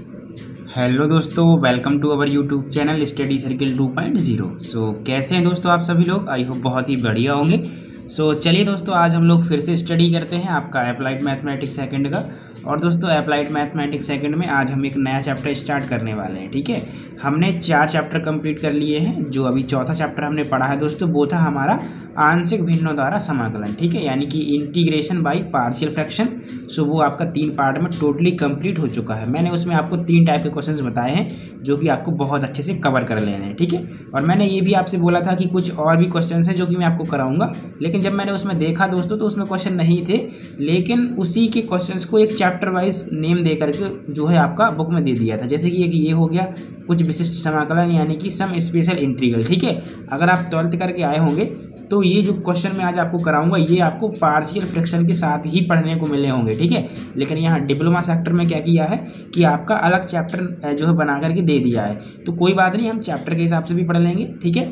Hello दोस्तों, welcome to our YouTube channel study circle 2.0। कैसे हैं दोस्तों आप सभी लोग? आई होप बहुत ही बढ़िया होंगे। चलिए दोस्तों, आज हम लोग फिर से स्टडी करते हैं आपका अप्लाइड मैथमेटिक्स सेकंड का। और दोस्तों अप्लाइड मैथमेटिक्स सेकंड में आज हम एक नया चैप्टर स्टार्ट करने वाले हैं। ठीक है, हमने 4 चैप्टर कंप्लीट कर लिए हैं। जो अभी चौथा चैप्टर हमने पढ़ा है दोस्तों, वो था हमारा आंशिक भिन्नों द्वारा समाकलन। ठीक है, यानी कि इंटीग्रेशन बाय पार्शियल फ्रैक्शन। वो आपका 3 पार्ट में टोटली कंप्लीट हो चुका है। मैंने उसमें आपको 3 टाइप के क्वेश्चंस बताए हैं जो कि आपको बहुत अच्छे से कवर कर लेने हैं। ठीक है, और मैंने ये भी आपसे बोला था कि कुछ और भी क्वेश्चंस हैं जो कि मैं आपको कराऊंगा, लेकिन जब मैंने उसमें देखा दोस्तों तो उसमें क्वेश्चन नहीं थे, लेकिन उसी के क्वेश्चंस को एक चैप्टर वाइज नेम दे करके जो है आपका बुक में दे दिया था। जैसे कि ये हो गया कुछ विशिष्ट समाकलन, यानी कि सम स्पेशल इंटीग्रल। ठीक है, अगर आप 12th करके आए होंगे तो ये जो क्वेश्चन मैं आज आपको कराऊंगा ये आपको पार्शियल फ्रैक्शन के साथ ही पढ़ने को मिले होंगे। ठीक है, लेकिन यहाँ डिप्लोमा सेक्टर में क्या किया है कि आपका अलग चैप्टर जो है बना करके दे दिया है। तो कोई बात नहीं, हम चैप्टर के हिसाब से भी पढ़ लेंगे। ठीक है,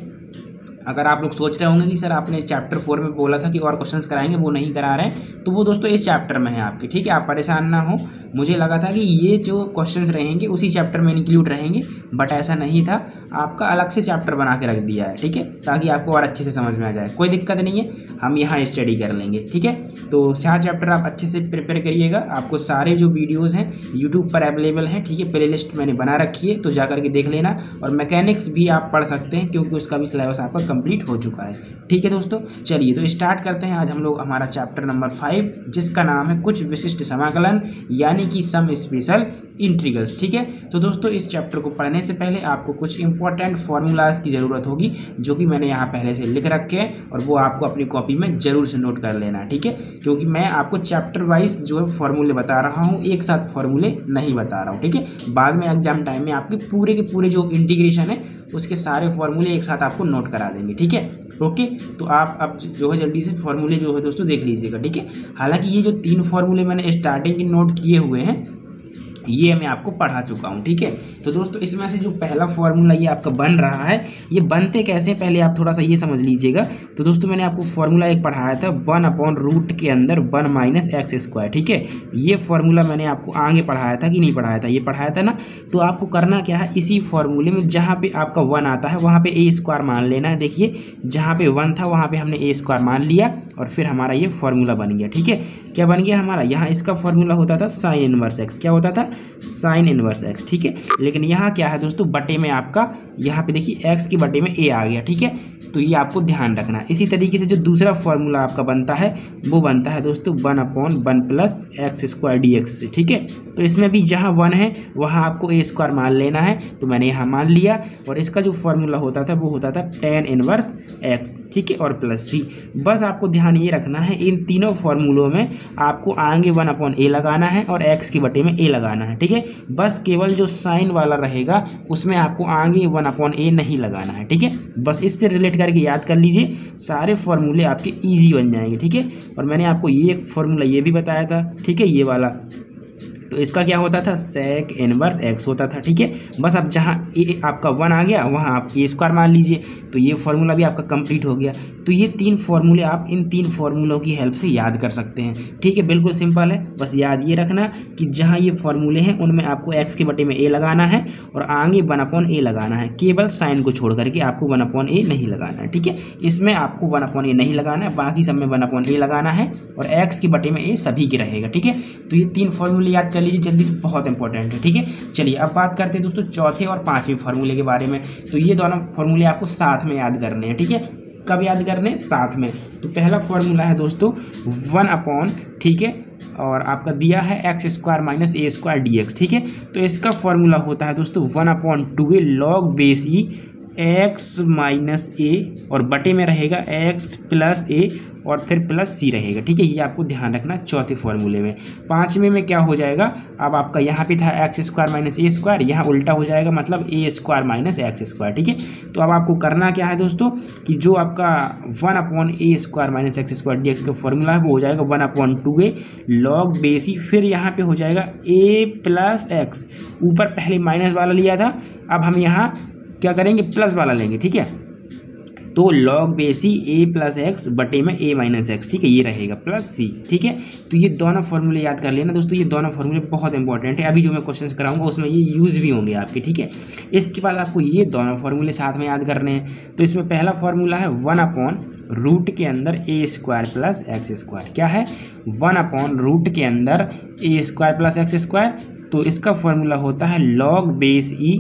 अगर आप लोग सोच रहे होंगे कि सर आपने चैप्टर 4 में बोला था कि और क्वेश्चंस कराएंगे, वो नहीं करा रहे हैं, तो वो दोस्तों इस चैप्टर में है आपके। ठीक है, आप परेशान ना हो। मुझे लगा था कि ये जो क्वेश्चंस रहेंगे उसी चैप्टर में इंक्लूड रहेंगे, बट ऐसा नहीं था। आपका अलग से चैप्टर बना के रख दिया है। ठीक है, ताकि आपको और अच्छे से समझ में आ जाए। कोई दिक्कत नहीं है, हम यहाँ स्टडी कर लेंगे। ठीक है, तो 4 चैप्टर आप अच्छे से प्रिपेयर करिएगा। आपको सारे जो वीडियोज़ हैं यूट्यूब पर अवेलेबल हैं। ठीक है, प्ले लिस्ट मैंने बना रखी है, तो जा करके देख लेना। और मैकेनिक्स भी आप पढ़ सकते हैं क्योंकि उसका भी सिलेबस आपका कंप्लीट हो चुका है। ठीक है दोस्तों, चलिए तो स्टार्ट करते हैं। आज हम लोग हमारा चैप्टर नंबर 5 जिसका नाम है कुछ विशिष्ट समाकलन, यानी कि सम स्पेशल इंटीग्रल्स। ठीक है, तो दोस्तों इस चैप्टर को पढ़ने से पहले आपको कुछ इंपॉर्टेंट फॉर्मूलाज की ज़रूरत होगी, जो कि मैंने यहाँ पहले से लिख रखे हैं, और वो आपको अपनी कॉपी में ज़रूर से नोट कर लेना। ठीक है, क्योंकि मैं आपको चैप्टर वाइज जो है फॉर्मूले बता रहा हूँ, एक साथ फॉर्मूले नहीं बता रहा हूँ। ठीक है, बाद में एग्जाम टाइम में आपके पूरे के पूरे जो इंटीग्रेशन है उसके सारे फॉर्मूले एक साथ आपको नोट करा देंगे। ठीक है, ओके। तो आप अब जो है जल्दी से फॉर्मूले जो है दोस्तों देख लीजिएगा। ठीक है, हालांकि ये जो 3 फॉर्मूले मैंने स्टार्टिंग के नोट किए हुए हैं ये मैं आपको पढ़ा चुका हूँ। ठीक है, तो दोस्तों इसमें से जो पहला फॉर्मूला ये आपका बन रहा है, ये बनते कैसे पहले आप थोड़ा सा ये समझ लीजिएगा। तो दोस्तों मैंने आपको फॉर्मूला एक पढ़ाया था 1/रूट के अंदर 1 - x²। ठीक है, ये फॉर्मूला मैंने आपको आगे पढ़ाया था कि नहीं पढ़ाया था? ये पढ़ाया था ना। तो आपको करना क्या है, इसी फॉर्मूले में जहाँ पे आपका 1 आता है वहाँ पे a² मान लेना है। देखिए जहाँ पे 1 था वहाँ पे हमने a² मान लिया और फिर हमारा ये फॉर्मूला बन गया। ठीक है, क्या बन गया हमारा? यहाँ इसका फॉर्मूला होता था sin इनवर्स x। क्या होता था? sin inverse x। ठीक है, लेकिन यहाँ क्या है दोस्तों, बटे में आपका यहाँ पे देखिए x के बटे में a आ गया। ठीक है, तो ये आपको ध्यान रखना है। इसी तरीके से जो दूसरा फॉर्मूला आपका बनता है वो बनता है दोस्तों 1/1 + x² dx से। ठीक है, तो इसमें भी जहाँ 1 है वहाँ आपको a² मान लेना है, तो मैंने यहाँ मान लिया। और इसका जो फॉर्मूला होता था वो होता था tan इनवर्स x। ठीक है, और प्लस c। बस आपको ध्यान ये रखना है, इन तीनों फॉर्मूलों में आपको आगे 1/a लगाना है और x के बटे में a लगाना है। ठीक है, बस केवल जो साइन वाला रहेगा उसमें आपको आगे 1/a नहीं लगाना है। ठीक है, बस इससे रिलेट करके याद कर लीजिए, सारे फॉर्मूले आपके इजी बन जाएंगे। ठीक है, और मैंने आपको ये फॉर्मूला ये भी बताया था। ठीक है, ये वाला तो इसका क्या होता था, sec इनवर्स x होता था। ठीक है, बस अब जहाँ ए आपका 1 आ गया वहाँ आप a² मान लीजिए, तो ये फॉर्मूला भी आपका कंप्लीट हो गया। तो ये 3 फॉर्मूले आप इन 3 फॉर्मूलों की हेल्प से याद कर सकते हैं। ठीक है, बिल्कुल सिंपल है। बस याद ये रखना कि जहाँ ये फॉर्मूले हैं उनमें आपको x के बटे में a लगाना है और आगे 1/a लगाना है। केवल साइन को छोड़ करके आपको 1/a नहीं लगाना है। ठीक है, इसमें आपको 1/a नहीं लगाना है, बाकी सब में 1/a लगाना है और x के बटे में a सभी के रहेगा। ठीक है, तो ये 3 फॉर्मूले याद कर लीजिए जल्दी से, बहुत इंपॉर्टेंट है। ठीक है, चलिए अब बात करते हैं दोस्तों चौथे और 5वें फॉर्मूले के बारे में। तो ये दोनों फॉर्मूले आपको साथ में याद करने हैं। ठीक है, कब याद करने? साथ में। तो पहला फॉर्मूला है दोस्तों 1/, ठीक है, और आपका दिया है x² - a² dx। ठीक है, तो इसका फॉर्मूला होता है दोस्तों 1/2a log base e x - a और बटे में रहेगा x + a और फिर प्लस c रहेगा। ठीक है, ये आपको ध्यान रखना चौथे फॉर्मूले में। 5वें में क्या हो जाएगा, अब आपका यहाँ पे था x² - a², यहाँ उल्टा हो जाएगा, मतलब a² - x²। ठीक है, तो अब आपको करना क्या है दोस्तों कि जो आपका 1/a² - x² dx का फॉर्मूला है वो हो जाएगा 1/2a log बेस e, फिर यहाँ पे हो जाएगा a + x। ऊपर पहले माइनस वाला लिया था, अब हम यहाँ क्या करेंगे, प्लस वाला लेंगे। ठीक है, तो लॉग बेस ई ए प्लस एक्स बटे में ए माइनस एक्स, ठीक है, ये रहेगा प्लस सी, ठीक है। तो ये दोनों फॉर्मूले याद कर लेना दोस्तों, ये दोनों फॉर्मूले बहुत इंपॉर्टेंट है, अभी जो मैं क्वेश्चंस कराऊंगा उसमें ये यूज़ भी होंगे आपके, ठीक है। इसके बाद आपको ये दोनों फॉर्मूले साथ में याद करने हैं। तो इसमें पहला फॉर्मूला है 1/रूट के अंदर A square plus X square, क्या है 1/रूट के अंदर A square plus X square, तो इसका फॉर्मूला होता है लॉग बेस ई,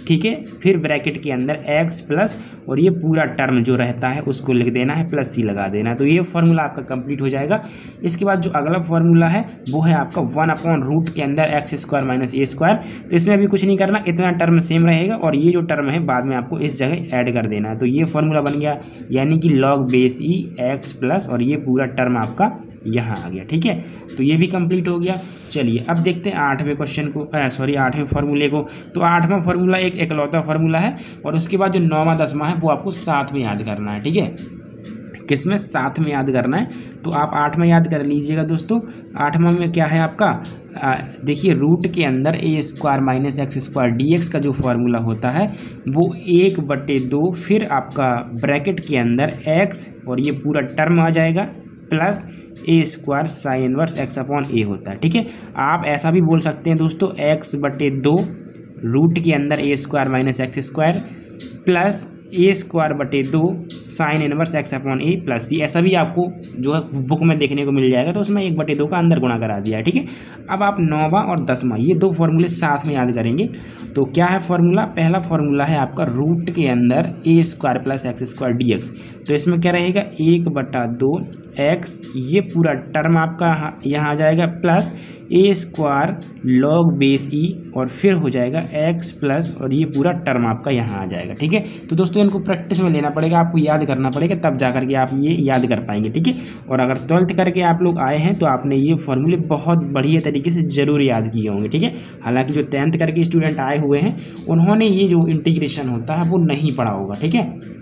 ठीक है, फिर ब्रैकेट के अंदर एक्स प्लस और ये पूरा टर्म जो रहता है उसको लिख देना है, प्लस सी लगा देना है। तो ये फार्मूला आपका कंप्लीट हो जाएगा। इसके बाद जो अगला फार्मूला है वो है आपका 1/रूट के अंदर एक्स स्क्वायर माइनस ए स्क्वायर। तो इसमें भी कुछ नहीं करना, इतना टर्म सेम रहेगा और ये जो टर्म है बाद में आपको इस जगह ऐड कर देना है। तो ये फार्मूला बन गया, यानी कि लॉग बेस ई एक्स प्लस और ये पूरा टर्म आपका यहाँ आ गया, ठीक है। तो ये भी कंप्लीट हो गया। चलिए अब देखते हैं 8वें क्वेश्चन को, 8वें फार्मूले को। तो 8वां फार्मूला एक एकलौता फार्मूला है और उसके बाद जो 9वां 10वां है वो आपको साथ में याद करना है, ठीक है। किसमें? साथ में याद करना है। तो आप 8वां याद कर लीजिएगा दोस्तों। 8वां में क्या है आपका, देखिए रूट के अंदर A square minus X square D X का जो फार्मूला होता है वो 1/2 फिर आपका ब्रैकेट के अंदर एक्स और ये पूरा टर्म आ जाएगा plus A square sine inverse X upon A होता है, ठीक है। आप ऐसा भी बोल सकते हैं दोस्तों, x/2 रूट के अंदर A square minus X square plus A square बटे 2 sine inverse X upon A plus C, ऐसा भी आपको जो है बुक में देखने को मिल जाएगा। तो उसमें 1/2 का अंदर गुणा करा दिया है, ठीक है। अब आप 9वां और 10वां ये दो फॉर्मूले साथ में याद करेंगे। तो क्या है फॉर्मूला? पहला फॉर्मूला है आपका रूट के अंदर A square plus X square D X. तो इसमें क्या रहेगा 1/2 एक्स, ये पूरा टर्म आपका यहाँ आ जाएगा plus A square log base ई और फिर हो जाएगा एक्स प्लस और ये पूरा टर्म आपका यहाँ आ जाएगा, ठीक है। तो दोस्तों इनको प्रैक्टिस में लेना पड़ेगा, आपको याद करना पड़ेगा, तब जा करके आप ये याद कर पाएंगे, ठीक है। और अगर 12th करके आप लोग आए हैं तो आपने ये फॉर्मूले बहुत बढ़िया तरीके से ज़रूर याद किए होंगे, ठीक है। हालांकि जो 10th करके स्टूडेंट आए हुए हैं उन्होंने ये जो इंटीग्रेशन होता है वो नहीं पढ़ा होगा, ठीक है।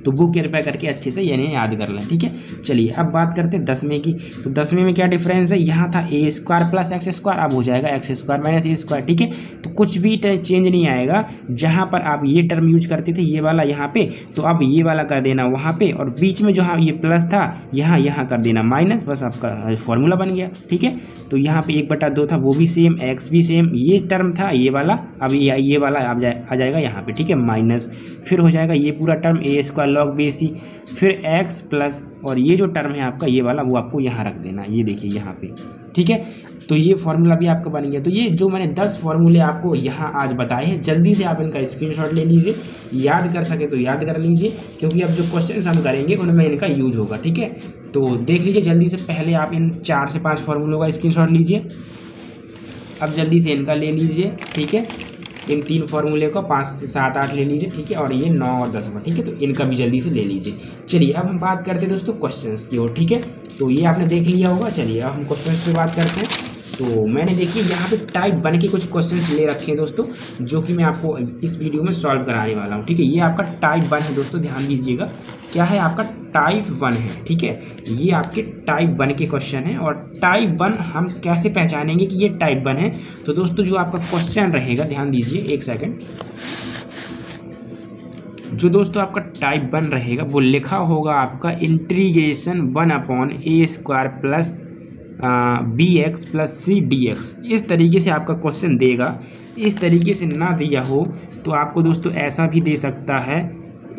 तो बुक कृपया करके अच्छे से यानी याद कर लें, ठीक है। चलिए अब बात करते हैं 10वें की। तो 10वें में क्या डिफरेंस है, यहाँ था ए स्क्वायर प्लस एक्स स्क्वायर, अब हो जाएगा एक्स स्क्वायर माइनस ए स्क्वायर, ठीक है। तो कुछ भी चेंज नहीं आएगा। जहाँ पर आप ये टर्म यूज करते थे ये वाला यहाँ पे, तो अब ये वाला कर देना वहाँ पे और बीच में जहाँ ये प्लस था यहाँ कर देना माइनस, बस आपका फॉर्मूला बन गया, ठीक है। तो यहाँ पे 1/2 था वो भी सेम, एक्स भी सेम, ये टर्म था ये वाला, अब ये वाला आ जाएगा यहाँ पे, ठीक है, माइनस, फिर हो जाएगा ये पूरा टर्म ए स्क्वायर लॉग बेस ई, फिर एक्स प्लस और ये जो टर्म है आपका ये वाला वो आपको यहाँ रख देना, ये देखिए यहाँ पे, ठीक है। तो ये फार्मूला भी आपका बन गया। तो ये जो मैंने 10 फार्मूले आपको यहाँ आज बताए हैं, जल्दी से आप इनका स्क्रीनशॉट ले लीजिए, याद कर सके तो याद कर लीजिए, क्योंकि अब जो क्वेश्चन हम करेंगे उनमें इनका यूज होगा, ठीक है। तो देख लीजिए जल्दी से, पहले आप इन 4 से 5 फार्मूलों का स्क्रीनशॉट लीजिए। अब जल्दी से इनका ले लीजिए, ठीक है। इन 3 फार्मूले का 5 से 7 8 ले लीजिए, ठीक है। और ये 9 और 10वां, ठीक है। तो इनका भी जल्दी से ले लीजिए। चलिए अब हम बात करते हैं दोस्तों क्वेश्चंस की ओर, ठीक है। तो ये आपने देख लिया होगा। चलिए अब हम क्वेश्चंस पे बात करते हैं। तो मैंने देखिए यहाँ पे टाइप 1 के कुछ क्वेश्चंस ले रखे हैं दोस्तों, जो कि मैं आपको इस वीडियो में सॉल्व कराने वाला हूँ, ठीक है। ये आपका टाइप 1 है दोस्तों, ध्यान दीजिएगा, क्या है आपका टाइप 1 है, ठीक है। ये आपके टाइप 1 के क्वेश्चन है। और टाइप 1 हम कैसे पहचानेंगे कि ये टाइप 1 है? तो दोस्तों जो आपका क्वेश्चन रहेगा, ध्यान दीजिए 1 सेकेंड, जो दोस्तों आपका टाइप 1 रहेगा वो लिखा होगा आपका integration 1/a² plus bx plus C dx। इस तरीके से आपका क्वेश्चन देगा। इस तरीके से ना दिया हो तो आपको दोस्तों ऐसा भी दे सकता है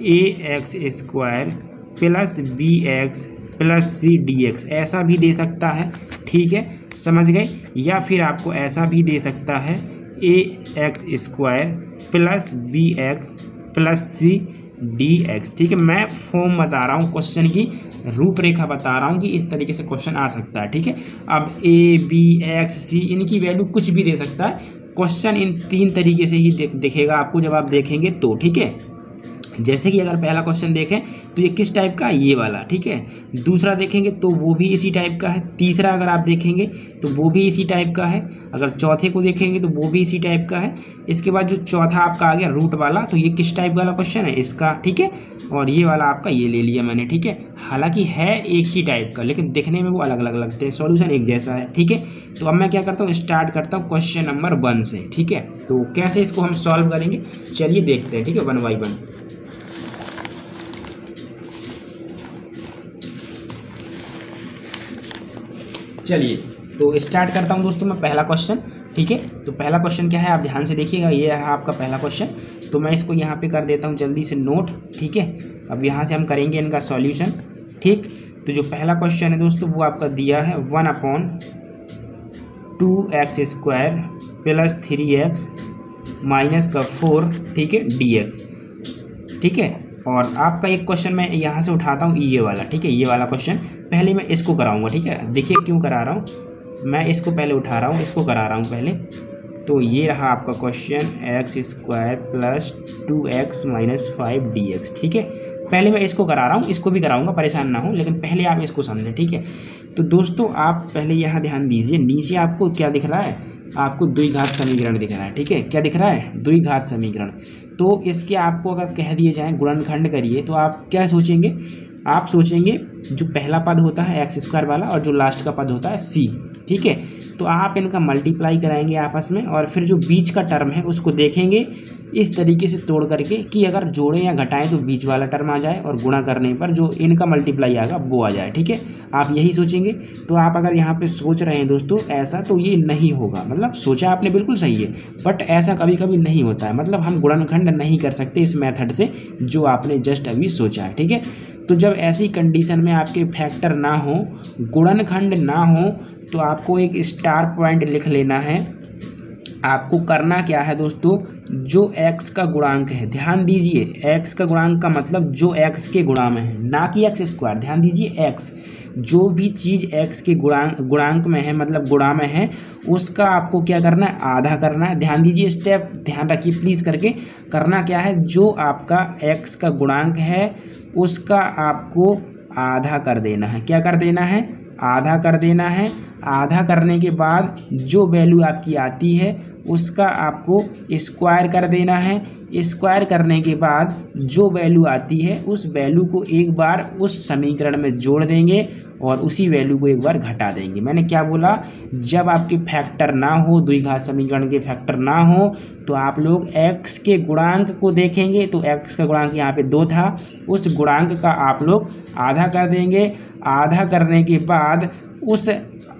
ax² plus bx plus C dx, ऐसा भी दे सकता है, ठीक है, समझ गए। या फिर आपको ऐसा भी दे सकता है ax² plus bx plus C dx, ठीक है। मैं फॉर्म बता रहा हूँ, क्वेश्चन की रूपरेखा बता रहा हूँ कि इस तरीके से क्वेश्चन आ सकता है, ठीक है। अब a b x c इनकी वैल्यू कुछ भी दे सकता है। क्वेश्चन इन 3 तरीके से ही दिखेगा आपको जब आप देखेंगे तो, ठीक है। जैसे कि अगर पहला क्वेश्चन देखें तो ये किस टाइप का है, ये वाला, ठीक है। दूसरा देखेंगे तो वो भी इसी टाइप का है। तीसरा अगर आप देखेंगे तो वो भी इसी टाइप का है। अगर चौथे को देखेंगे तो वो भी इसी टाइप का है। इसके बाद जो चौथा आपका आ गया रूट वाला, तो ये किस टाइप वाला क्वेश्चन है, इसका, ठीक है। और ये वाला आपका ये ले लिया मैंने, ठीक है। हालांकि है एक ही टाइप का, लेकिन दिखने में वो अलग अलग लगते हैं, सॉल्यूशन एक जैसा है, ठीक है। तो अब मैं क्या करता हूँ, स्टार्ट करता हूँ क्वेश्चन नंबर 1 से, ठीक है। तो कैसे इसको हम सॉल्व करेंगे चलिए देखते हैं, ठीक है, 1 by 1। चलिए तो स्टार्ट करता हूँ दोस्तों मैं पहला क्वेश्चन। ठीक है, तो पहला क्वेश्चन क्या है आप ध्यान से देखिएगा, ये है आपका पहला क्वेश्चन। तो मैं इसको यहाँ पे कर देता हूँ जल्दी से नोट। ठीक है, अब यहाँ से हम करेंगे इनका सॉल्यूशन। ठीक, तो जो पहला क्वेश्चन है दोस्तों वो आपका दिया है 1/2x² + 3x -4, ठीक है, dx। ठीक है, और आपका एक क्वेश्चन मैं यहाँ से उठाता हूँ ये वाला। ठीक है, ये वाला क्वेश्चन पहले मैं इसको कराऊंगा। ठीक है, देखिए क्यों करा रहा हूँ, मैं इसको पहले उठा रहा हूँ, इसको करा रहा हूँ पहले। तो ये रहा आपका क्वेश्चन x² + 2x - 5 dx। ठीक है, पहले मैं इसको करा रहा हूँ, इसको भी कराऊंगा, परेशान ना हो, लेकिन पहले आप इसको समझें। ठीक है, तो दोस्तों आप पहले यहाँ ध्यान दीजिए, नीचे आपको क्या दिख रहा है, आपको द्विघात समीकरण दिख रहा है। ठीक है, क्या दिख रहा है, द्विघात समीकरण। तो इसके आपको अगर कह दिए जाए गुणनखंड करिए तो आप क्या सोचेंगे, आप सोचेंगे जो पहला पद होता है x² वाला और जो लास्ट का पद होता है c। ठीक है, तो आप इनका मल्टीप्लाई कराएंगे आपस में और फिर जो बीच का टर्म है उसको देखेंगे इस तरीके से तोड़ करके कि अगर जोड़ें या घटाएं तो बीच वाला टर्म आ जाए और गुणा करने पर जो इनका मल्टीप्लाई आएगा वो आ जाए। ठीक है, आप यही सोचेंगे। तो आप अगर यहाँ पे सोच रहे हैं दोस्तों ऐसा, तो ये नहीं होगा, मतलब सोचा आपने बिल्कुल सही है, बट ऐसा कभी कभी नहीं होता है, मतलब हम गुणनखंड नहीं कर सकते इस मेथड से जो आपने जस्ट अभी सोचा है। ठीक है, तो जब ऐसी कंडीशन में आपके फैक्टर ना हो, गुणनखंड ना हो, तो आपको एक स्टार पॉइंट लिख लेना है। आपको करना क्या है दोस्तों, जो x का गुणांक है, ध्यान दीजिए x का गुणांक का मतलब जो x के गुणा में है, ना कि x²। ध्यान दीजिए x, जो भी चीज़ x के गुणांक में है, मतलब गुणा में है, उसका आपको क्या करना है, आधा करना है। ध्यान दीजिए, स्टेप ध्यान रखिए प्लीज़ करके। करना क्या है, जो आपका x का गुणांक है उसका आपको आधा कर देना है। क्या कर देना है, आधा कर देना है। आधा करने के बाद जो वैल्यू आपकी आती है उसका आपको स्क्वायर कर देना है। स्क्वायर करने के बाद जो वैल्यू आती है उस वैल्यू को एक बार उस समीकरण में जोड़ देंगे और उसी वैल्यू को एक बार घटा देंगे। मैंने क्या बोला, जब आपके फैक्टर ना हो, द्विघात समीकरण के फैक्टर ना हो, तो आप लोग x के गुणांक को देखेंगे। तो x का गुणांक यहाँ पे 2 था, उस गुणांक का आप लोग आधा कर देंगे। आधा करने के बाद उस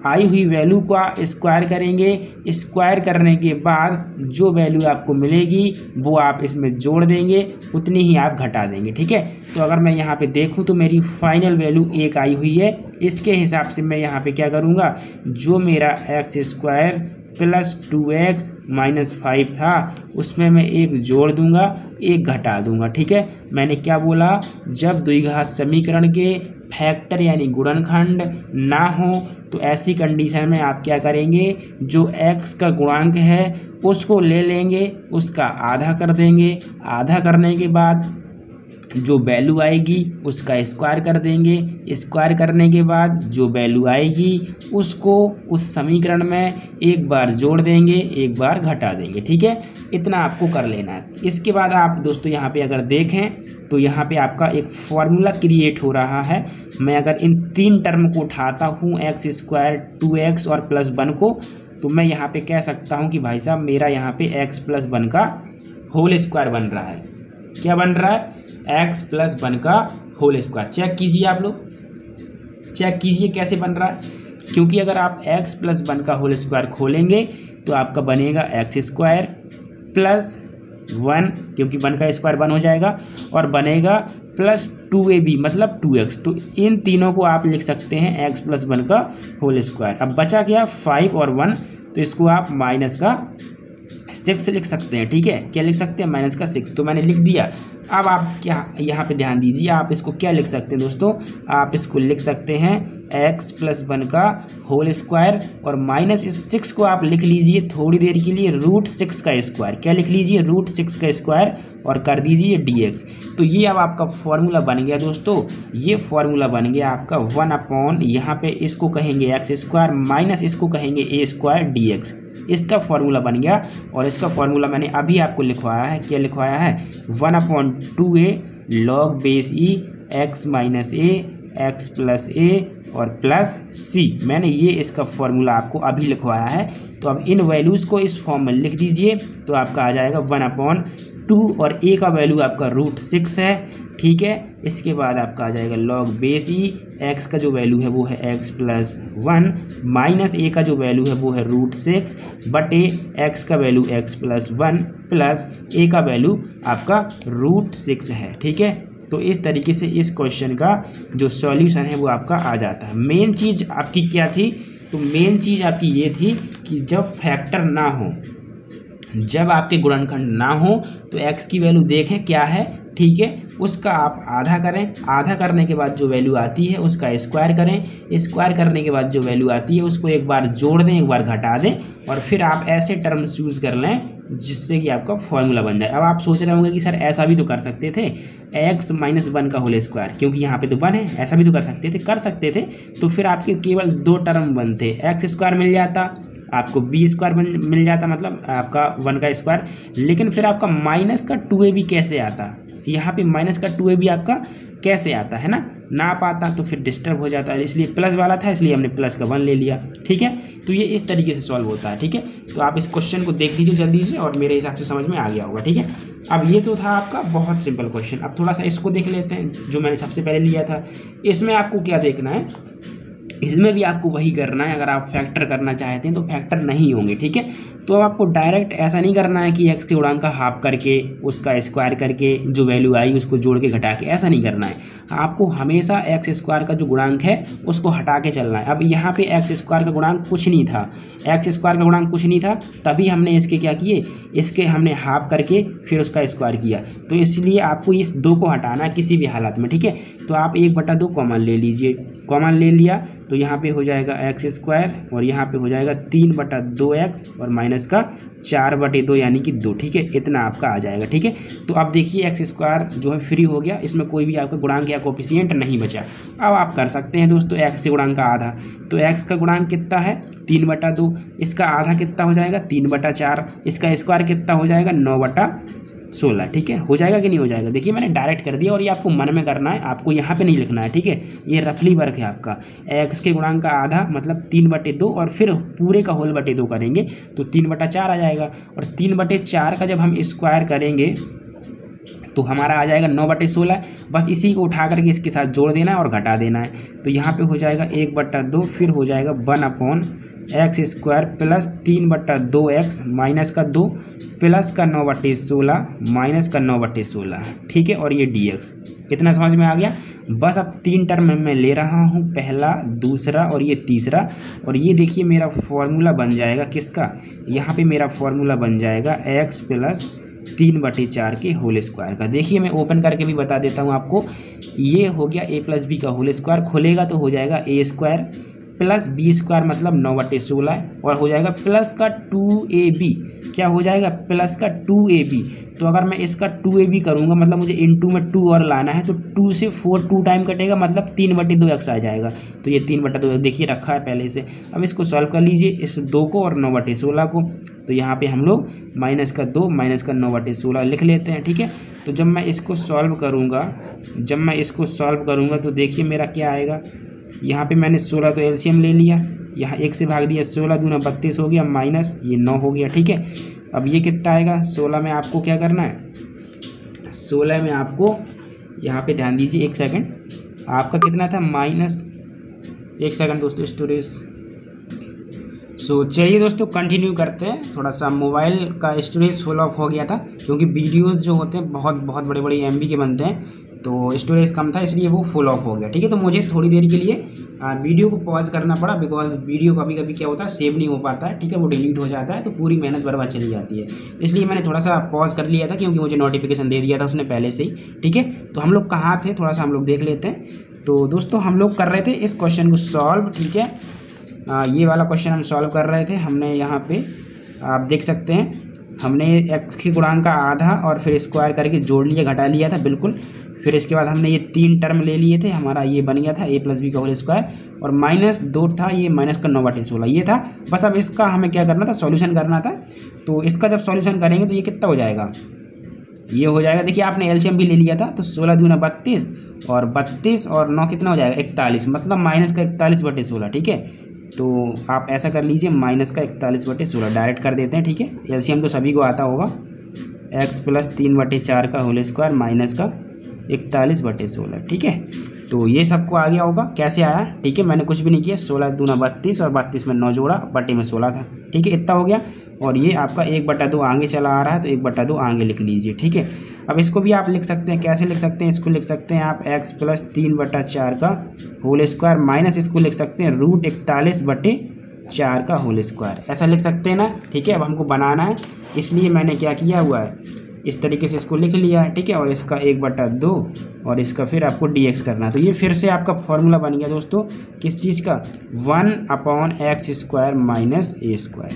आई हुई वैल्यू का स्क्वायर करेंगे। स्क्वायर करने के बाद जो वैल्यू आपको मिलेगी वो आप इसमें जोड़ देंगे, उतनी ही आप घटा देंगे। ठीक है, तो अगर मैं यहाँ पे देखूँ तो मेरी फाइनल वैल्यू 1 आई हुई है। इसके हिसाब से मैं यहाँ पे क्या करूँगा, जो मेरा x² + 2x - 5 था उसमें मैं 1 जोड़ दूंगा, 1 घटा दूंगा। ठीक है, मैंने क्या बोला, जब द्विघात समीकरण के फैक्टर यानी गुणनखंड ना हो तो ऐसी कंडीशन में आप क्या करेंगे, जो x का गुणांक है उसको ले लेंगे, उसका आधा कर देंगे। आधा करने के बाद जो वैल्यू आएगी उसका स्क्वायर कर देंगे। स्क्वायर करने के बाद जो वैल्यू आएगी उसको उस समीकरण में एक बार जोड़ देंगे, एक बार घटा देंगे। ठीक है, इतना आपको कर लेना है। इसके बाद आप दोस्तों यहाँ पे अगर देखें तो यहाँ पे आपका एक फॉर्मूला क्रिएट हो रहा है। मैं अगर इन 3 टर्म को उठाता हूँ, x², 2x और +1 को, तो मैं यहाँ पे कह सकता हूँ कि भाई साहब मेरा यहाँ पे x + 1 का होल स्क्वायर बन रहा है। क्या बन रहा है, x + 1 का होल स्क्वायर। चेक कीजिए, आप लोग चेक कीजिए कैसे बन रहा है, क्योंकि अगर आप x + 1 का होल स्क्वायर खोलेंगे तो आपका बनेगा x² + 1, क्योंकि 1 का स्क्वायर 1 हो जाएगा, और बनेगा +2ab मतलब 2x। तो इन तीनों को आप लिख सकते हैं x + 1 का होल स्क्वायर। अब बचा क्या, 5 और 1, तो इसको आप -6 लिख सकते हैं। ठीक है, क्या लिख सकते हैं, -6। तो मैंने लिख दिया। अब आप क्या यहाँ पे ध्यान दीजिए, आप इसको क्या लिख सकते हैं दोस्तों, आप इसको लिख सकते हैं x + 1 का होल स्क्वायर, और -6 को आप लिख लीजिए थोड़ी देर के लिए √6 का स्क्वायर। क्या लिख लीजिए, √6 का स्क्वायर, और कर दीजिए dx। तो ये अब आपका फॉर्मूला बन गया दोस्तों, ये फॉर्मूला बन गया आपका 1/, यहाँ पे इसको कहेंगे x² माइनस इसको कहेंगे a² dx। इसका फॉर्मूला बन गया, और इसका फॉर्मूला मैंने अभी आपको लिखवाया है। क्या लिखवाया है, 1/2a log base e x - a x + a और +c। मैंने ये इसका फॉर्मूला आपको अभी लिखवाया है। तो अब इन वैल्यूज़ को इस फॉर्म में लिख दीजिए, तो आपका आ जाएगा 1/2 2 और ए का वैल्यू आपका √6 है, ठीक है। इसके बाद आपका आ जाएगा log बेस ई, एक्स का जो वैल्यू है वो है x+1 माइनस ए का जो वैल्यू है वो है √6 बटे एक्स का वैल्यू x+1 प्लस ए का वैल्यू आपका √6 है, ठीक है। तो इस तरीके से इस क्वेश्चन का जो सॉल्यूशन है वो आपका आ जाता है। मेन चीज़ आपकी क्या थी, तो मेन चीज़ आपकी ये थी कि जब फैक्टर ना हो, जब आपके गुणनखंड ना हो तो x की वैल्यू देखें क्या है, ठीक है, उसका आप आधा करें, आधा करने के बाद जो वैल्यू आती है उसका स्क्वायर करें, स्क्वायर करने के बाद जो वैल्यू आती है उसको एक बार जोड़ दें, एक बार घटा दें और फिर आप ऐसे टर्म्स यूज़ कर लें जिससे कि आपका फॉर्मूला बन जाए। अब आप सोच रहे होंगे कि सर ऐसा भी तो कर सकते थे, x-1 का होल स्क्वायर, क्योंकि यहाँ पे तो 1 है, ऐसा भी तो कर सकते थे। तो फिर आपके केवल 2 टर्म बनते, x² मिल जाता, आपको b² मिल जाता, मतलब आपका 1 का स्क्वायर। लेकिन फिर आपका माइनस का 2ab कैसे आता, यहाँ पे माइनस का 2ab आपका कैसे आता है ना पाता, तो फिर डिस्टर्ब हो जाता है, इसलिए प्लस वाला था, इसलिए हमने प्लस का 1 ले लिया, ठीक है। तो ये इस तरीके से सॉल्व होता है, ठीक है। तो आप इस क्वेश्चन को देख लीजिए जल्दी से और मेरे हिसाब से समझ में आ गया होगा, ठीक है। अब ये तो था आपका बहुत सिंपल क्वेश्चन। अब थोड़ा सा इसको देख लेते हैं जो मैंने सबसे पहले लिया था। इसमें आपको क्या देखना है, इसमें भी आपको वही करना है। अगर आप फैक्टर करना चाहते हैं तो फैक्टर नहीं होंगे, ठीक है। तो अब आपको डायरेक्ट ऐसा नहीं करना है कि एक्स के गुणांक का हाफ करके उसका स्क्वायर करके जो वैल्यू आई उसको जोड़ के घटा के, ऐसा नहीं करना है। आपको हमेशा x² का जो गुणांक है उसको हटा के चलना है। अब यहाँ पे x² का गुणांक कुछ नहीं था, x² का गुणांक कुछ नहीं था, तभी हमने इसके क्या किए, इसके हमने हाफ करके फिर उसका स्क्वायर किया। तो इसलिए आपको इस 2 को हटाना है किसी भी हालत में, ठीक है। तो आप 1/2 कॉमन ले लीजिए, कॉमन ले लिया तो यहाँ पे हो जाएगा x² और यहाँ पे हो जाएगा 3/2x और माइनस का 4/2 यानी कि 2, ठीक है। इतना आपका आ जाएगा, ठीक है। तो अब देखिए x² जो है फ्री हो गया, इसमें कोई भी आपका गुणांक या कोफिशिएंट नहीं बचा। अब आप कर सकते हैं दोस्तों x के गुणांक का आधा, तो x का गुणांक कितना है 3/2, इसका आधा कितना हो जाएगा 3/4, इसका स्क्वायर कितना हो जाएगा 9/16, ठीक है। हो जाएगा कि नहीं हो जाएगा, देखिए मैंने डायरेक्ट कर दिया और ये आपको मन में करना है, आपको यहाँ पे नहीं लिखना है, ठीक है। ये रफली वर्क है आपका। x के गुणांक का आधा मतलब 3/2 और फिर पूरे का होल बटे 2 करेंगे तो 3/4 आ जाएगा, और 3/4 का जब हम स्क्वायर करेंगे तो हमारा आ जाएगा 9/16। बस इसी को उठा करके इसके साथ जोड़ देना है और घटा देना है, तो यहाँ पे हो जाएगा 1/2, फिर हो जाएगा 1/x² प्लस 3/2x माइनस का 2 प्लस का 9/16 माइनस का 9/16, ठीक है। और ये dx, इतना समझ में आ गया। बस अब 3 टर्म मैं ले रहा हूँ, पहला, दूसरा और ये तीसरा, और ये देखिए मेरा फॉर्मूला बन जाएगा किसका, यहाँ पे मेरा फॉर्मूला बन जाएगा x प्लस 3/4 के होल स्क्वायर का। देखिए मैं ओपन करके भी बता देता हूँ आपको, ये हो गया a प्लस बी का होल स्क्वायर, खोलेगा तो हो जाएगा a² प्लस b² मतलब 9/16 और हो जाएगा प्लस का 2ab, क्या हो जाएगा प्लस का 2ab। तो अगर मैं इसका 2ab करूँगा मतलब मुझे इनटू में 2 और लाना है, तो 2 से 4 2 टाइम कटेगा मतलब 3/2x आ जाएगा। तो ये 3/2 देखिए रखा है पहले से। अब इसको सॉल्व कर लीजिए, इस 2 को और 9/16 को, तो यहाँ पे हम लोग माइनस का 2 माइनस का 9/16 लिख लेते हैं, ठीक है। तो जब मैं इसको सॉल्व करूँगा तो देखिए मेरा क्या आएगा, यहाँ पे मैंने 16 तो एलसीएम ले लिया, यहाँ 1 से भाग दिया, 16 दूना 32 हो गया, माइनस ये 9 हो गया, ठीक है। अब ये कितना आएगा, 16 में आपको क्या करना है, 16 में आपको यहाँ पे ध्यान दीजिए, 1 सेकंड, आपका कितना था माइनस, 1 सेकंड दोस्तों स्टोरेज। चलिए दोस्तों कंटिन्यू करते हैं। थोड़ा सा मोबाइल का स्टोरेज फुल ऑफ हो गया था, क्योंकि वीडियोस जो होते हैं बहुत बड़े MB के बनते हैं, तो स्टोरेज कम था इसलिए वो फुल ऑफ हो गया, ठीक है। तो मुझे थोड़ी देर के लिए वीडियो को पॉज करना पड़ा, बिकॉज वीडियो कभी क्या होता है सेव नहीं हो पाता है, ठीक है, वो डिलीट हो जाता है, तो पूरी मेहनत बर्बाद चली जाती है। इसलिए मैंने थोड़ा सा पॉज कर लिया था, क्योंकि मुझे नोटिफिकेशन दे दिया था उसने पहले से ही, ठीक है। तो हम लोग कहाँ थे, थोड़ा सा हम लोग देख लेते हैं। तो दोस्तों हम लोग कर रहे थे इस क्वेश्चन को सॉल्व, ठीक है। ये वाला क्वेश्चन हम सॉल्व कर रहे थे। हमने यहाँ पे आप देख सकते हैं, हमने x के गुणांक का आधा और फिर स्क्वायर करके जोड़ लिया, घटा लिया था बिल्कुल। फिर इसके बाद हमने ये 3 टर्म ले लिए थे, हमारा ये बन गया था a प्लस बी का होल स्क्वायर, और माइनस 2 था, ये माइनस का 9/16 ये था। बस अब इसका हमें क्या करना था, सॉल्यूशन करना था। तो इसका जब सॉल्यूशन करेंगे तो ये कितना हो जाएगा, ये हो जाएगा, देखिए आपने एलसीएम भी ले लिया था, तो 16 दूना 32 और 32 और 9 कितना हो जाएगा 41, मतलब माइनस का 41/16, ठीक है। तो आप ऐसा कर लीजिए, माइनस का 41/16 डायरेक्ट कर देते हैं, ठीक है। एलसीएम तो सभी को आता होगा। एक्स प्लस 3/4 का होल स्क्वायर माइनस का 41/16। ठीक है, तो ये सबको आ गया होगा। कैसे आया? ठीक है, मैंने कुछ भी नहीं किया, 16 दूना 32 और 32 में 9 जोड़ा, बटे में 16 था। ठीक है, इतना हो गया। और ये आपका 1/2 आगे चला आ रहा है, तो 1/2 आगे लिख लीजिए। ठीक है, अब इसको भी आप लिख सकते हैं। कैसे लिख सकते हैं? इसको लिख सकते हैं आप एक्स प्लस 3/4 का होल स्क्वायर माइनस इसको लिख सकते हैं √41/4 का होल स्क्वायर। ऐसा लिख सकते हैं ना। ठीक है, अब हमको बनाना है, इसलिए मैंने क्या किया हुआ है, इस तरीके से इसको लिख लिया है। ठीक है, और इसका 1/2 और इसका फिर आपको dx करना है। तो ये फिर से आपका फॉर्मूला बन गया दोस्तों, किस चीज़ का? 1/x² minus a²।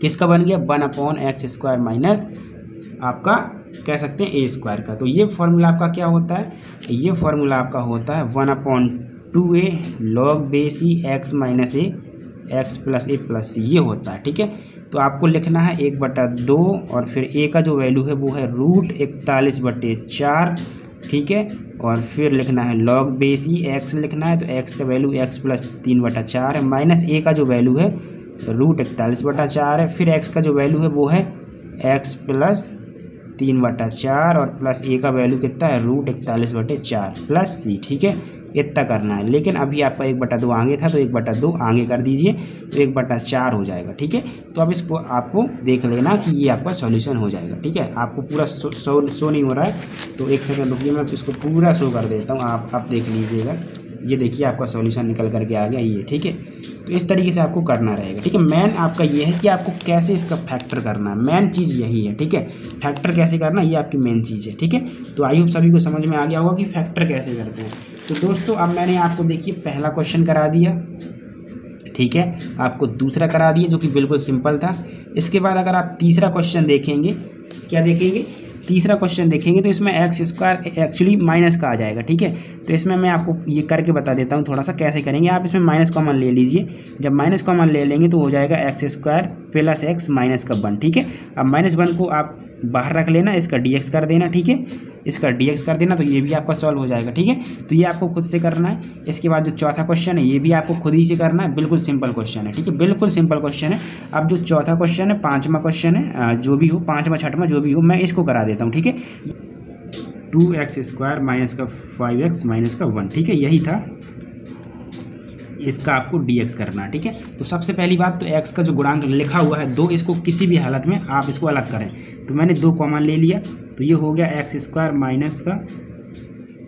किसका बन गया? 1/x² माइनस आपका कह सकते हैं a² का। तो ये फॉर्मूला आपका क्या होता है? ये फॉर्मूला आपका होता है 1/2a log base E x minus a x plus a plus c, ये होता है। ठीक है, तो आपको लिखना है 1/2 और फिर a का जो वैल्यू है वो है √41/4। ठीक है, और फिर लिखना है log बेस ई x लिखना है, तो x का वैल्यू x प्लस 3/4 है, माइनस a का जो वैल्यू है √41/4 है, फिर x का जो वैल्यू है वो है x प्लस 3/4 और प्लस a का वैल्यू कितना है √41/4 प्लस c। ठीक है, इतना करना है। लेकिन अभी आपका 1/2 आगे था, तो 1/2 आगे कर दीजिए, तो 1/4 हो जाएगा। ठीक है, तो अब इसको आपको देख लेना कि ये आपका सॉल्यूशन हो जाएगा। ठीक है, आपको पूरा शो नहीं हो रहा है, तो एक सेकंड रुकिए, मैं इसको पूरा शो कर देता हूँ, आप देख लीजिएगा। ये देखिए आपका सॉल्यूशन निकल करके आ गया ये। ठीक है, तो इस तरीके से आपको करना रहेगा। ठीक है, मेन आपका ये है कि आपको कैसे इसका फैक्टर करना है, मेन चीज़ यही है। ठीक है, फैक्टर कैसे करना, ये आपकी मेन चीज़ है। ठीक है, तो आई होप सभी को समझ में आ गया होगा कि फैक्टर कैसे करते हैं। तो दोस्तों अब मैंने आपको देखिए पहला क्वेश्चन करा दिया। ठीक है, आपको दूसरा करा दिया जो कि बिल्कुल सिंपल था। इसके बाद अगर आप तीसरा क्वेश्चन देखेंगे, क्या देखेंगे? तीसरा क्वेश्चन देखेंगे तो इसमें x² एक्चुअली माइनस का आ जाएगा। ठीक है, तो इसमें मैं आपको ये करके बता देता हूँ थोड़ा सा कैसे करेंगे। आप इसमें माइनस कॉमन ले लीजिए, जब माइनस कॉमन ले लेंगे तो हो जाएगा x² प्लस x माइनस का 1। ठीक है, अब -1 को आप बाहर रख लेना, इसका dx कर देना। ठीक है, इसका dx कर देना, तो ये भी आपका सॉल्व हो जाएगा। ठीक है, तो ये आपको खुद से करना है। इसके बाद जो चौथा क्वेश्चन है ये भी आपको खुद ही से करना है, बिल्कुल सिंपल क्वेश्चन है। ठीक है, बिल्कुल सिंपल क्वेश्चन है। अब जो चौथा क्वेश्चन है, पाँचवा क्वेश्चन है, जो भी हो, पाँचवा छठवां जो भी हो, मैं इसको करा देता हूँ। ठीक है, 2x² माइनस का 5x माइनस का 1। ठीक है, यही था, इसका आपको dx करना है। ठीक है, तो सबसे पहली बात तो x का जो गुणांक लिखा हुआ है 2, इसको किसी भी हालत में आप इसको अलग करें। तो मैंने 2 कॉमन ले लिया, तो ये हो गया x² माइनस का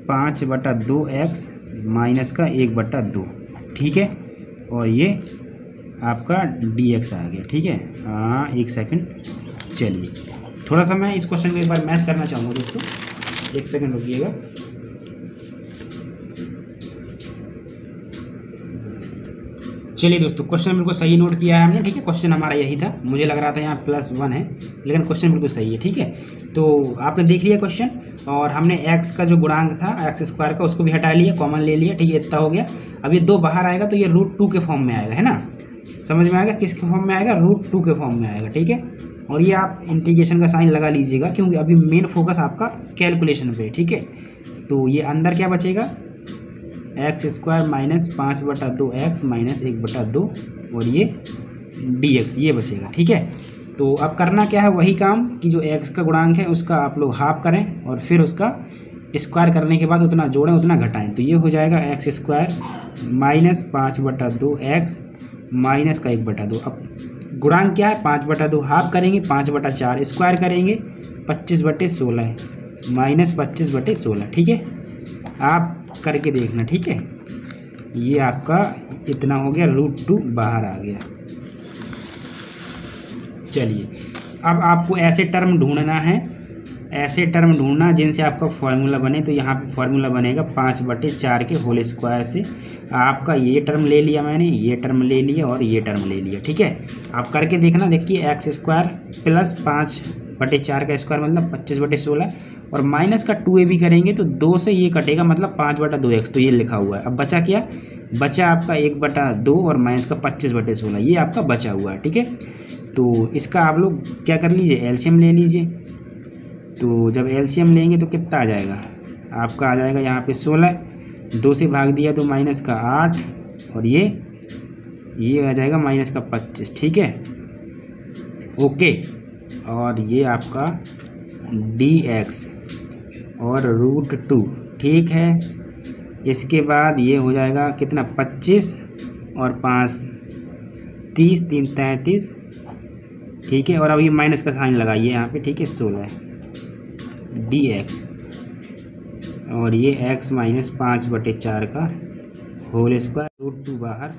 5/2x माइनस का 1/2। ठीक है, और ये आपका dx आ गया। ठीक है, हाँ एक सेकंड, चलिए थोड़ा सा मैं इस क्वेश्चन को एक बार मैच करना चाहूँगा दोस्तों, एक सेकंड रुकिएगा। चलिए दोस्तों, क्वेश्चन बिल्कुल सही नोट किया है हमने। ठीक है, क्वेश्चन हमारा यही था, मुझे लग रहा था यहाँ +1 है, लेकिन क्वेश्चन बिल्कुल सही है। ठीक है, तो आपने देख लिया क्वेश्चन, और हमने x का जो गुणांक था x² का उसको भी हटा लिया, कॉमन ले लिया। ठीक है, इतना हो गया। अब ये 2 बाहर आएगा तो ये √2 के फॉर्म में आएगा, है ना? समझ में आएगा किसके फॉर्म में आएगा? √2 के फॉर्म में आएगा। ठीक है, और ये आप इंटीग्रेशन का साइन लगा लीजिएगा, क्योंकि अभी मेन फोकस आपका कैलकुलेशन पे है। ठीक है, तो ये अंदर क्या बचेगा? x² माइनस 5/2x माइनस 1/2 और ये dx, ये बचेगा। ठीक है, तो अब करना क्या है, वही काम कि जो x का गुणांक है उसका आप लोग हाफ करें और फिर उसका स्क्वायर करने के बाद उतना जोड़ें उतना घटाएं, तो ये हो जाएगा x² माइनस 5/2x माइनस का 1/2। अब गुणांक क्या है? 5/2 हाफ करेंगे, 5/4 स्क्वायर करेंगे, 25/16 है, माइनस 25/16। ठीक है, आप करके देखना। ठीक है, ये आपका इतना हो गया, √2 बाहर आ गया। चलिए, अब आपको ऐसे टर्म ढूंढना है, ऐसे टर्म ढूंढना जिनसे आपका फॉर्मूला बने। तो यहाँ पे फॉर्मूला बनेगा 5/4 के होल स्क्वायर से। आपका ये टर्म ले लिया मैंने, ये टर्म ले लिया और ये टर्म ले लिया। ठीक है, आप करके देखना। देखिए x² प्लस 5/4 का स्क्वायर मतलब 25/16, और माइनस का 2a भी करेंगे तो 2 से ये कटेगा, मतलब 5/2x, तो ये लिखा हुआ है। अब बचा क्या? बचा आपका 1/2 और माइनस का 25/16, ये आपका बचा हुआ है। ठीक है, तो इसका आप लोग क्या कर लीजिए, एलसीएम ले लीजिए। तो जब एलसीएम लेंगे तो कितना आ जाएगा? आपका आ जाएगा यहाँ पे 16, 2 से भाग दिया तो माइनस का 8 और ये आ जाएगा माइनस का 25। ठीक है, ओके, और ये आपका dx और √2, ठीक है। इसके बाद ये हो जाएगा कितना, 25 और 5 30, 3 33, ठीक है। और अब ये माइनस का साइन लगाइए यहाँ पे, ठीक है। 16 dx और ये x माइनस 5/4 का होल स्क्वायर √2 बाहर,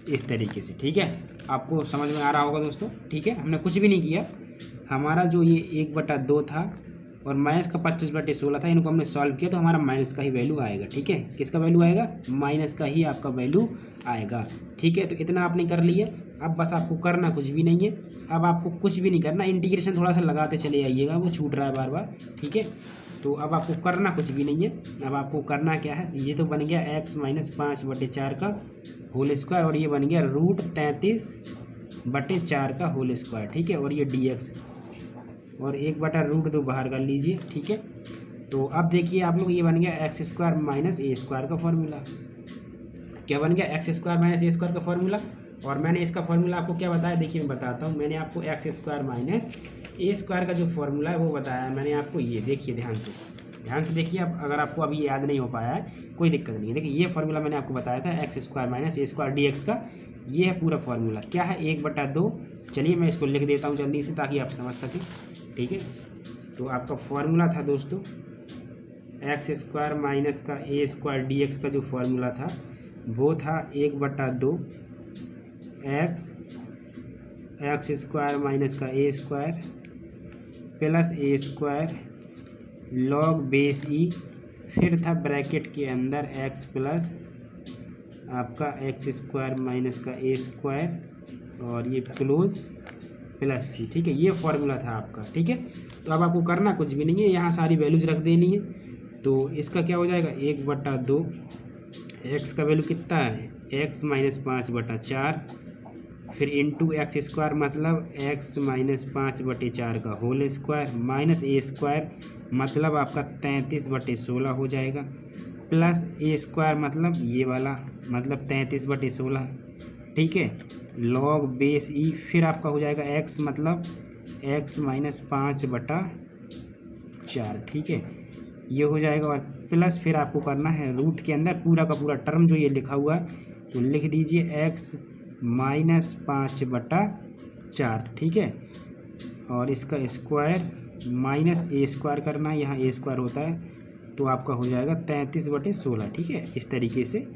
इस तरीके से, ठीक है। आपको समझ में आ रहा होगा दोस्तों, ठीक है। हमने कुछ भी नहीं किया, हमारा जो ये 1/2 था और माइनस का 25/16 था, इनको हमने सॉल्व किया तो हमारा माइनस का ही वैल्यू आएगा, ठीक है। किसका वैल्यू आएगा, माइनस का ही आपका वैल्यू आएगा, ठीक है। तो इतना आपने कर लिया। अब बस आपको करना कुछ भी नहीं है, अब आपको कुछ भी नहीं करना, इंटीग्रेशन थोड़ा सा लगाते चले आइएगा, वो छूट रहा है बार बार, ठीक है। तो अब आपको करना कुछ भी नहीं है, अब आपको करना क्या है, ये तो बन गया x माइनस 5/4 का होल स्क्वायर और ये बन गया √33/4 का होल स्क्वायर, ठीक है। और ये dx और 1/√2 बाहर कर लीजिए, ठीक है। तो अब देखिए आप लोग, ये बन गया x² माइनस a² का फॉर्मूला। क्या बन गया, x² माइनस a² का फॉर्मूला। और मैंने इसका फॉर्मूला आपको क्या बताया, देखिए मैं बताता हूँ। मैंने आपको x² माइनस a² का जो फॉर्मूला है वो बताया है मैंने आपको। ये देखिए ध्यान से देखिए। अब अगर आपको अभी याद नहीं हो पाया है कोई दिक्कत नहीं है, देखिए ये फॉर्मूला मैंने आपको बताया था x² माइनस a² dx का, ये है पूरा फॉर्मूला। क्या है, 1/2। चलिए मैं इसको लिख देता हूँ जल्दी से ताकि आप समझ सकें, ठीक है। तो आपका फॉर्मूला था दोस्तों x² माइनस का a² dx का जो फॉर्मूला था वो था 1/2 x² माइनस का a² plus a² log base e, फिर था ब्रैकेट के अंदर x प्लस आपका x² माइनस का a² और ये क्लोज प्लस c, ठीक है। ये फॉर्मूला था आपका, ठीक है। तो अब आपको करना कुछ भी नहीं है, यहाँ सारी वैल्यूज रख देनी है। तो इसका क्या हो जाएगा, 1/2, x का वैल्यू कितना है, x माइनस 5/4, फिर इंटू x² मतलब x माइनस 5/4 का होल स्क्वायर माइनस a² मतलब आपका 33/16 हो जाएगा, प्लस a² मतलब ये वाला मतलब 33/16, ठीक है। log बेस e, फिर आपका हो जाएगा x मतलब x माइनस 5/4, ठीक है। ये हो जाएगा और प्लस फिर आपको करना है रूट के अंदर पूरा का पूरा टर्म जो ये लिखा हुआ है तो लिख दीजिए x माइनस 5/4, ठीक है। और इसका स्क्वायर माइनस a² करना है, यहाँ a² होता है तो आपका हो जाएगा 33/16, ठीक है, इस तरीके से।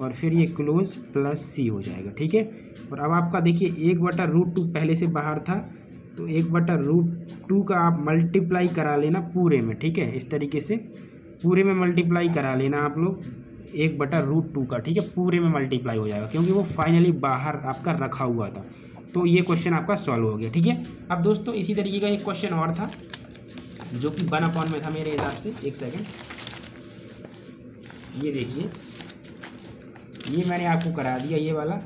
और फिर ये क्लोज प्लस c हो जाएगा, ठीक है। और अब आपका देखिए 1/√2 पहले से बाहर था तो 1/√2 का आप मल्टीप्लाई करा लेना पूरे में, ठीक है। इस तरीके से पूरे में मल्टीप्लाई करा लेना आप लोग 1/√2 का, ठीक है। पूरे में मल्टीप्लाई हो जाएगा क्योंकि वो फाइनली बाहर आपका रखा हुआ था। तो ये क्वेश्चन आपका सॉल्व हो गया, ठीक है। अब दोस्तों इसी तरीके का एक क्वेश्चन और था जो कि 1/, में था मेरे हिसाब से। एक सेकंड, ये देखिए, ये मैंने आपको करा दिया ये वाला,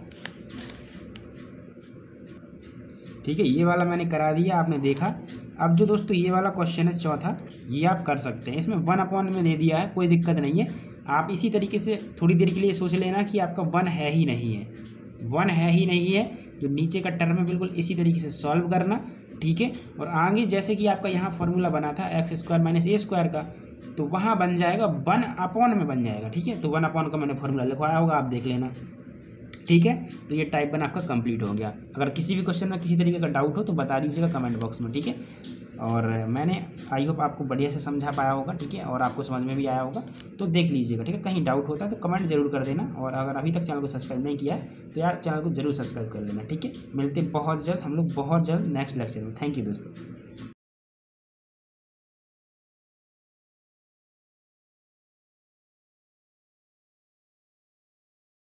ठीक है। ये वाला मैंने करा दिया, आपने देखा। अब जो दोस्तों ये वाला क्वेश्चन है चौथा, ये आप कर सकते हैं। इसमें 1/, में दे दिया है, कोई दिक्कत नहीं है। आप इसी तरीके से थोड़ी देर के लिए सोच लेना कि आपका 1 है ही नहीं है, 1 है ही नहीं है। जो नीचे का टर्म है बिल्कुल इसी तरीके से सॉल्व करना, ठीक है। और आगे जैसे कि आपका यहाँ फॉर्मूला बना था x² माइनस a² का, तो वहाँ बन जाएगा 1/, में बन जाएगा, ठीक है। तो 1/, का मैंने फॉर्मूला लिखवाया होगा, आप देख लेना, ठीक है। तो ये टाइप 1 आपका कंप्लीट हो गया। अगर किसी भी क्वेश्चन में किसी तरीके का डाउट हो तो बता दीजिएगा कमेंट बॉक्स में, ठीक है। और मैंने आई होप आपको बढ़िया से समझा पाया होगा, ठीक है, और आपको समझ में भी आया होगा। तो देख लीजिएगा, ठीक है। कहीं डाउट होता है तो कमेंट जरूर कर देना, और अगर अभी तक चैनल को सब्सक्राइब नहीं किया है तो यार चैनल को जरूर सब्सक्राइब कर लेना, ठीक है। मिलते बहुत जल्द हम लोग, बहुत जल्द नेक्स्ट लेक्चर में। थैंक यू दोस्तों।